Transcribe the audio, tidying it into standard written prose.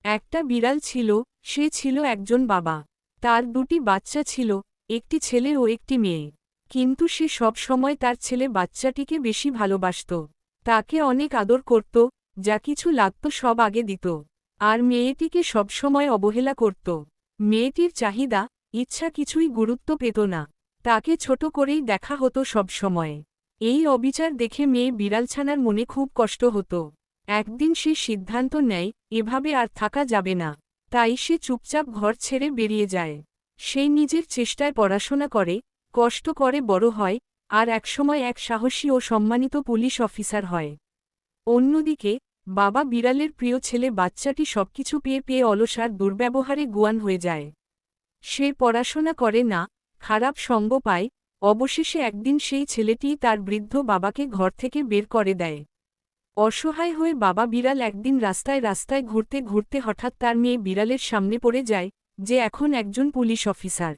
একটা বিড়াল ছিল, সে ছিল একজন বাবা। তার দুটি বাচ্চা ছিল, একটি ছেলে ও একটি মেয়ে। কিন্তু সে সব সময় তার ছেলে বাচ্চাটিকে বেশি ভালোবাসত। তাকে অনেক আদর করত, যা কিছু লাগত সব আগে দিত। আর মেয়েটিকে সবসময় অবহেলা করত। মেয়েটির চাহিদা, ইচ্ছা কিছুই গুরুত্ব পেত না। তাকে ছোট করেই দেখা হতো সবসময়। এই অবিচার দেখে মেয়ে বিড়ালছানার মনে খুব কষ্ট হতো। একদিন সে সিদ্ধান্ত নেয়, এভাবে আর থাকা যাবে না। তাই সে চুপচাপ ঘর ছেড়ে বেরিয়ে যায়। সে নিজের চেষ্টায় পড়াশোনা করে, কষ্ট করে বড় হয়, আর একসময় এক সাহসী ও সম্মানিত পুলিশ অফিসার হয়। অন্যদিকে, বাবা বিড়ালের প্রিয় ছেলে বাচ্চাটি সবকিছু পেয়ে পেয়ে অলস আর দুর্ব্যবহারে গোয়ান হয়ে যায়। সে পড়াশোনা করে না, খারাপ সঙ্গ পায়, অবশেষে একদিন সেই ছেলেটিই তার বৃদ্ধ বাবাকে ঘর থেকে বের করে দেয়। অসহায় হয়ে বাবা বিড়াল একদিন রাস্তায় রাস্তায় ঘুরতে ঘুরতে হঠাৎ তার মেয়ে বিড়ালের সামনে পড়ে যায়, যে এখন একজন পুলিশ অফিসার।